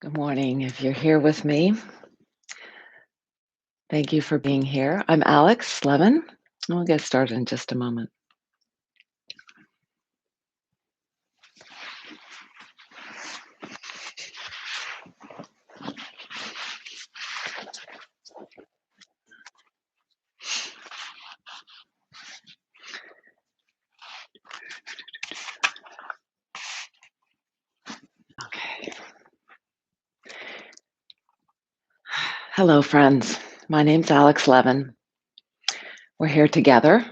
Good morning. If you're here with me, thank you for being here. I'm aLex Levin. We'll get started in just a moment. Okay. Hello, friends. My name's aLex Levin. We're here together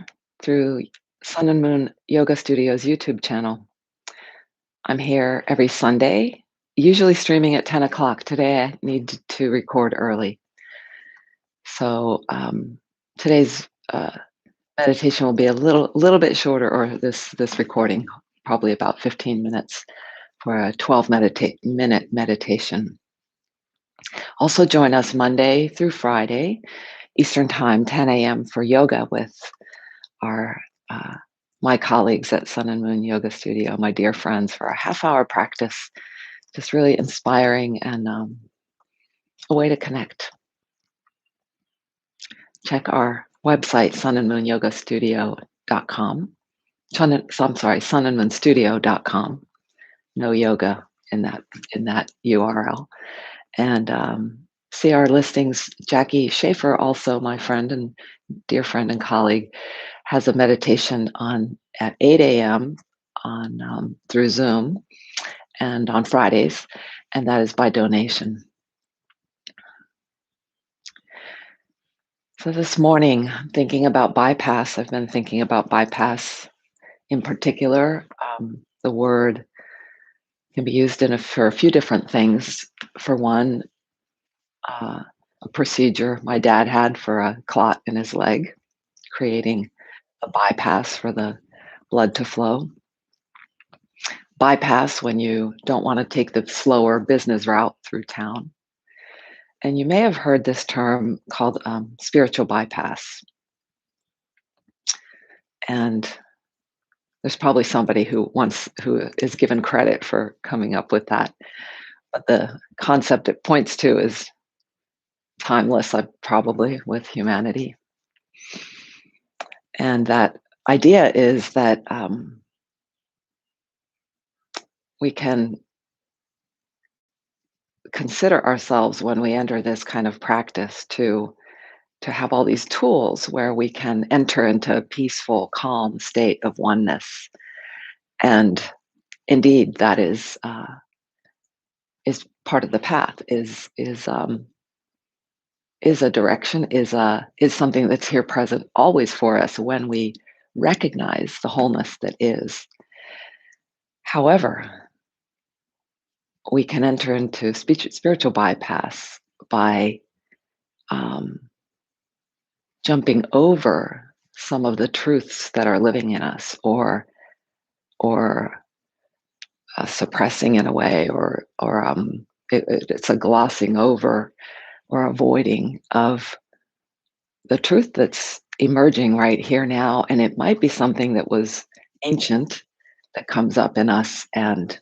through Sun and Moon Yoga Studios YouTube channel. I'm here every Sunday, usually streaming at 10 o'clock. Today I need to record early. So today's meditation will be a little bit shorter, or this recording, probably about 15 minutes for a 12-minute meditation. Also join us Monday through Friday, Eastern Time, 10 a.m. for yoga with our my colleagues at Sun and Moon Yoga Studio, my dear friends, for a half-hour practice. Just really inspiring and a way to connect. Check our website, sunandmoonyogastudio.com. Sunandmoonstudio.com. No yoga in that URL. And see our listings. Jackie Schaefer, also my friend and dear friend and colleague, has a meditation on at 8 a.m. on through Zoom and on Fridays, and that is by donation. So this morning, thinking about bypass, I've been thinking about bypass in particular. The word can be used for a few different things. For one, a procedure my dad had for a clot in his leg, creating a bypass for the blood to flow. Bypass when you don't want to take the slower business route through town. And you may have heard this term called spiritual bypass. And there's probably somebody who is given credit for coming up with that. But the concept it points to is timeless, probably, with humanity. And that idea is that we can consider ourselves, when we enter this kind of practice, to have all these tools where we can enter into a peaceful, calm state of oneness. And indeed, that is part of the path. Is a direction. Is something that's here, present always for us when we recognize the wholeness that is. However, we can enter into spiritual bypass by jumping over some of the truths that are living in us, or suppressing in a way, or it's a glossing over or avoiding of the truth that's emerging right here now. And it might be something that was ancient that comes up in us, and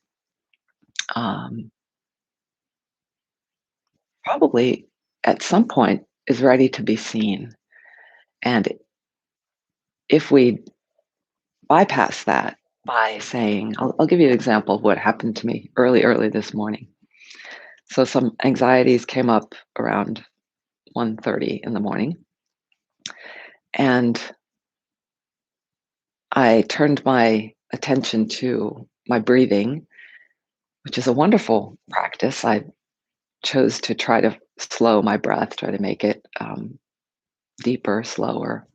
probably at some point is ready to be seen. And if we bypass that by saying, I'll give you an example of what happened to me early this morning. So some anxieties came up around 1:30 in the morning, and I turned my attention to my breathing, which is a wonderful practice. I chose to try to slow my breath, try to make it deeper, slower.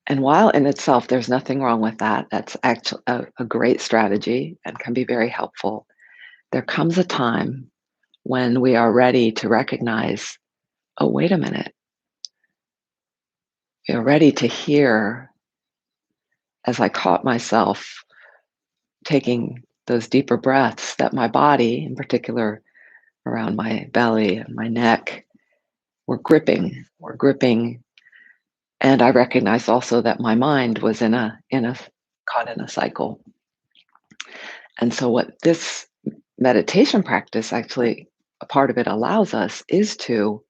And while in itself, there's nothing wrong with that, that's actually a great strategy and can be very helpful. There comes a time when we are ready to recognize, oh, wait a minute. You're ready to hear, as I caught myself taking those deeper breaths, that my body, in particular around my belly and my neck, were gripping. And I recognized also that my mind was caught in a cycle. And so what this meditation practice actually, a part of it allows us is to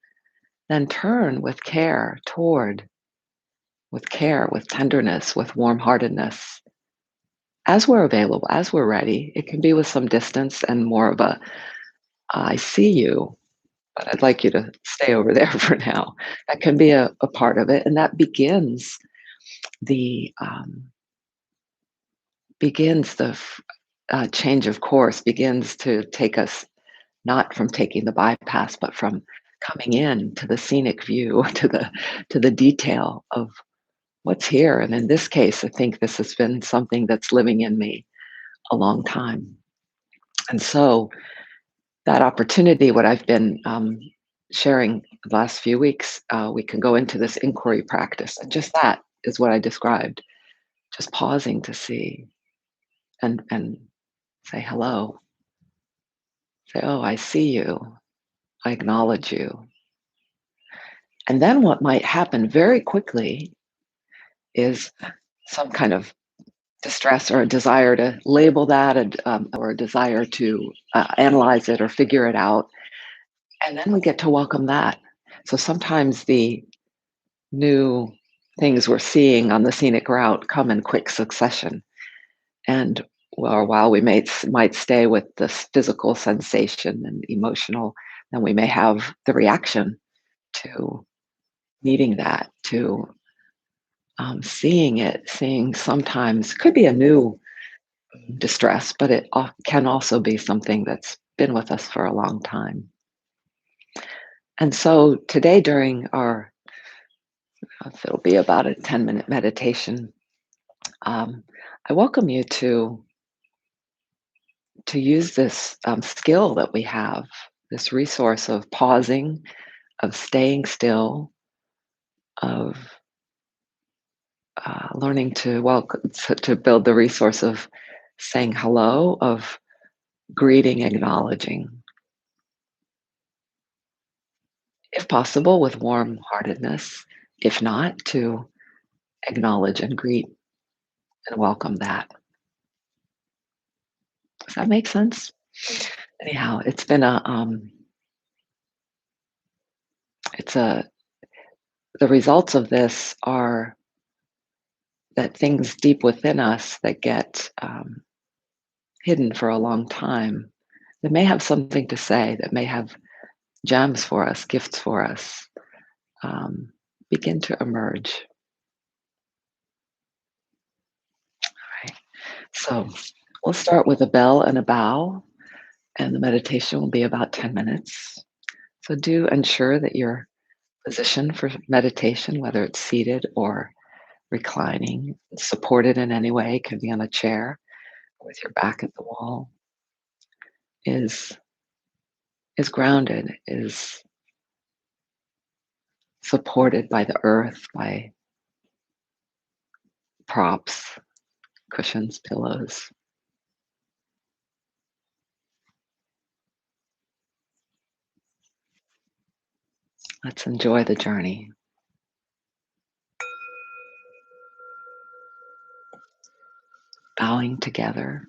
then turn with care, with tenderness, with warm heartedness as we're available, as we're ready. It can be with some distance and more of a, I see you, but I'd like you to stay over there for now. That can be a part of it. And that the, um, begins the change of course, begins to take us not from taking the bypass, but from coming in to the scenic view, to the detail of what's here. And in this case, I think this has been something that's living in me a long time. And so that opportunity, what I've been sharing the last few weeks, we can go into this inquiry practice. And just that is what I described, just pausing to see and say hello, say, oh, I see you, I acknowledge you. And then what might happen very quickly is some kind of distress or a desire to label that or a desire to analyze it or figure it out. And then we get to welcome that. So sometimes the new things we're seeing on the scenic route come in quick succession. And well, while we might stay with this physical sensation and emotional, then we may have the reaction to needing that, to seeing it, seeing sometimes could be a new distress, but it can also be something that's been with us for a long time. And so today, during our, it'll be about a 10-minute meditation, um, I welcome you to use this skill that we have, this resource of pausing, of staying still, of learning to to build the resource of saying hello, of greeting, acknowledging, if possible, with warm heartedness. If not, to acknowledge and greet and welcome that. Does that make sense? Anyhow, it's a, the results of this are that things deep within us that get hidden for a long time, that may have something to say, that may have gems for us, gifts for us, um, begin to emerge. Right. So we'll start with a bell and a bow, and the meditation will be about 10 minutes. So do ensure that your position for meditation, whether it's seated or reclining, supported in any way, could be on a chair with your back at the wall, is is grounded, is supported by the earth, by props, cushions, pillows. Let's enjoy the journey. Bowing together.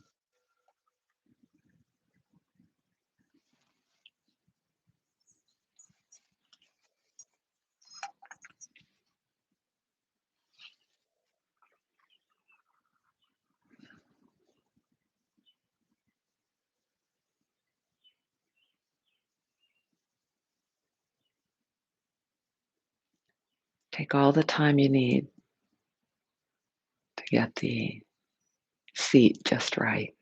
Take all the time you need to get the seat just right.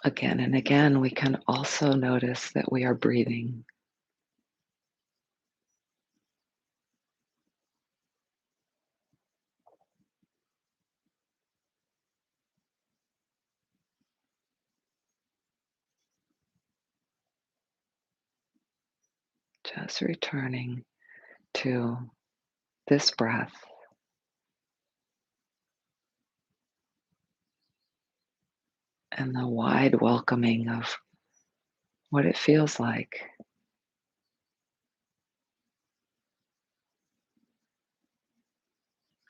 Again and again, we can also notice that we are breathing. Just returning to this breath and the wide welcoming of what it feels like,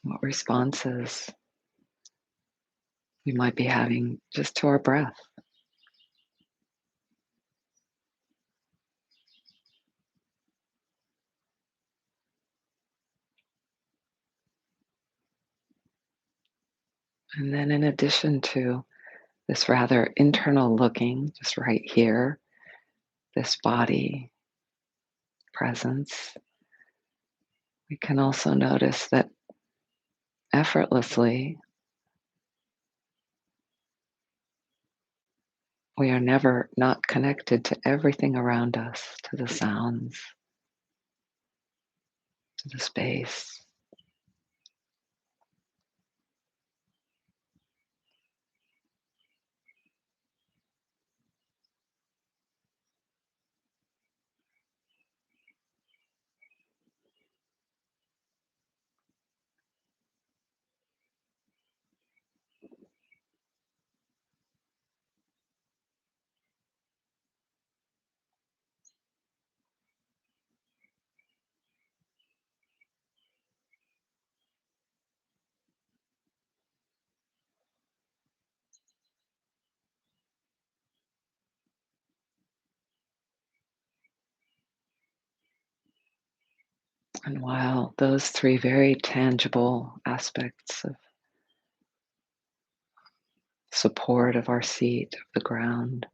what responses we might be having just to our breath. And then, in addition to this rather internal looking, just right here, this body presence, we can also notice that effortlessly, we are never not connected to everything around us, to the sounds, to the space. And while those three very tangible aspects of support of our seat, of the ground,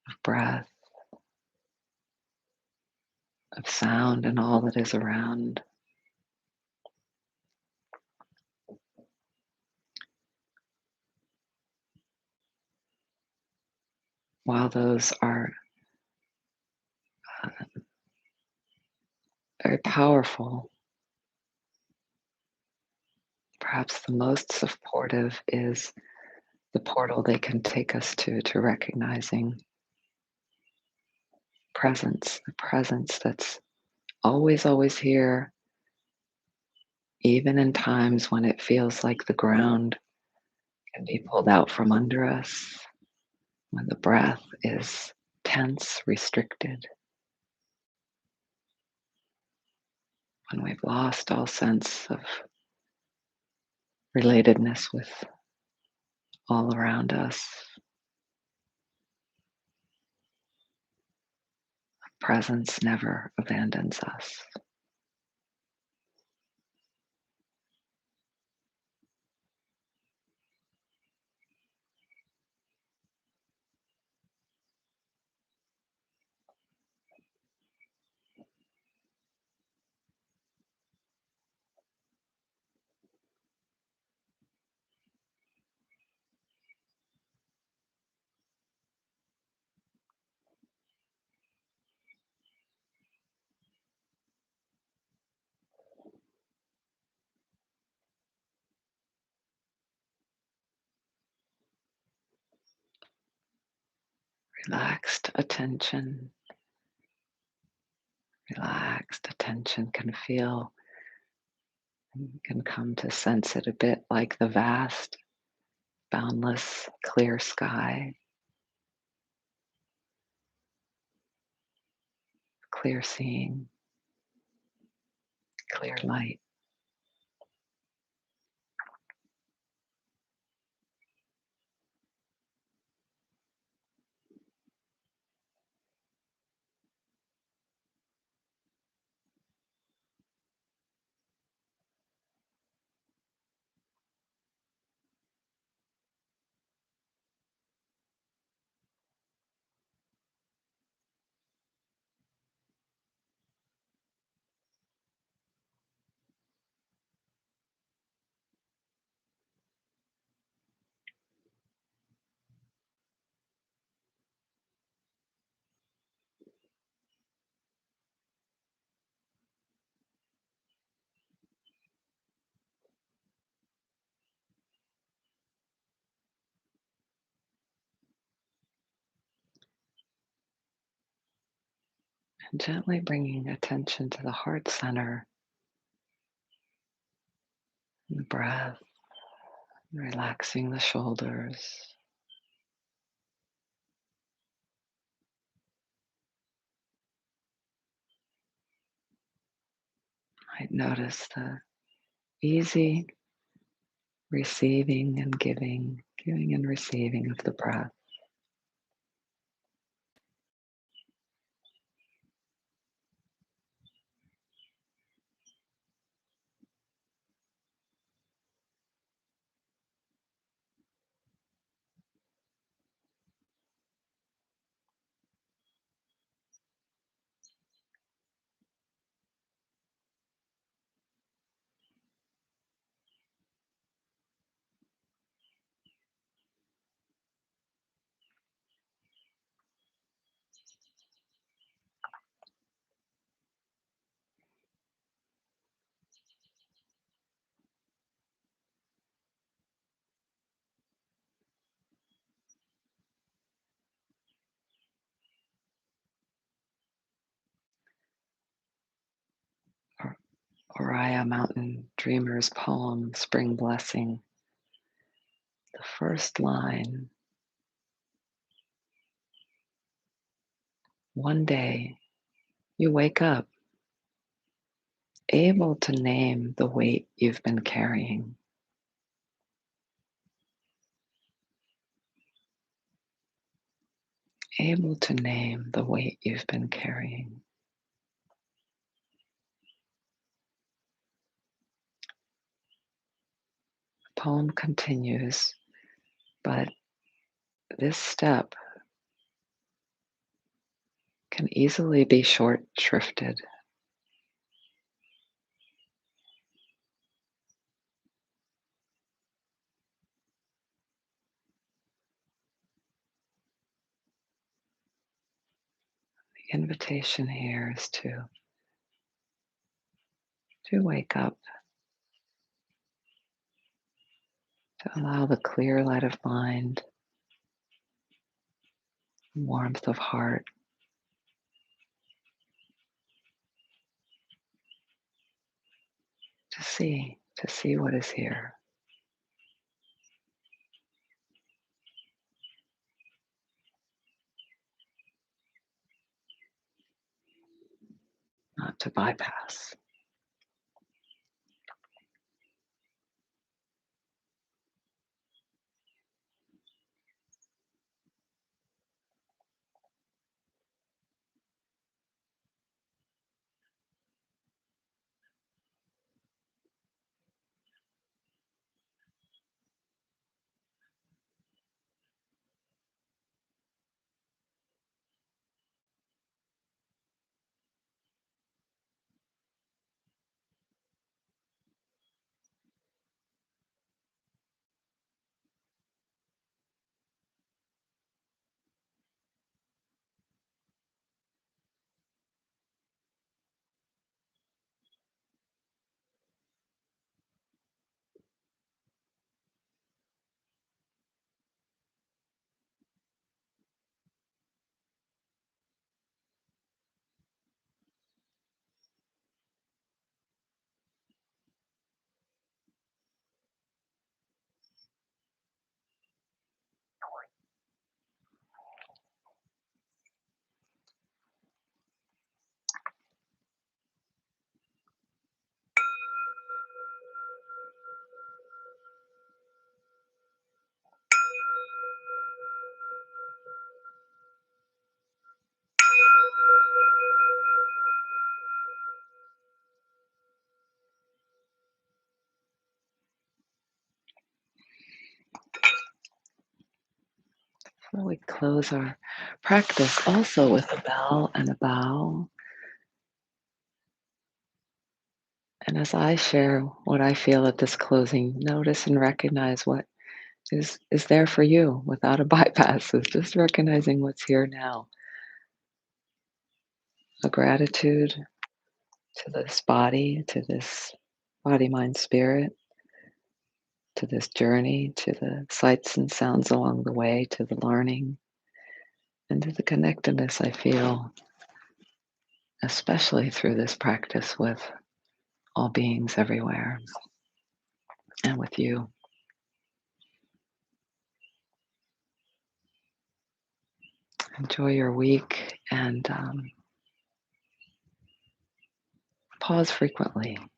of breath, of sound, and all that is around, while those are uh, very powerful, perhaps the most supportive is the portal they can take us to recognizing presence, the presence that's always, always here, even in times when it feels like the ground can be pulled out from under us, when the breath is tense, restricted, when we've lost all sense of relatedness with all around us. Presence never abandons us. Relaxed attention can feel, you can come to sense it a bit like the vast, boundless, clear sky, clear seeing, clear light. and gently bringing attention to the heart center and the breath, relaxing the shoulders. Might notice the easy receiving and giving and receiving of the breath. Or- Oriah Mountain Dreamer's poem, Spring Blessing. The first line: one day you wake up able to name the weight you've been carrying. Able to name the weight you've been carrying. The poem continues, but this step can easily be short shrifted. The invitation here is to wake up, to allow the clear light of mind, warmth of heart to see what is here, not to bypass. So we close our practice also with a bell and a bow. And as I share what I feel at this closing, notice and recognize what is there for you without a bypass. It's just recognizing what's here now. A gratitude to this body, mind, spirit, to this journey, to the sights and sounds along the way, to the learning, and to the connectedness I feel especially through this practice with all beings everywhere and with you. Enjoy your week and pause frequently. It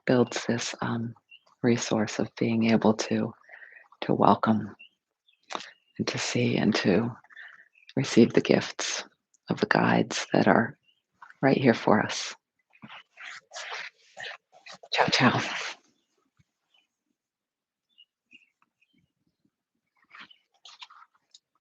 builds this resource of being able to welcome and to see and to receive the gifts of the guides that are right here for us. Ciao, ciao.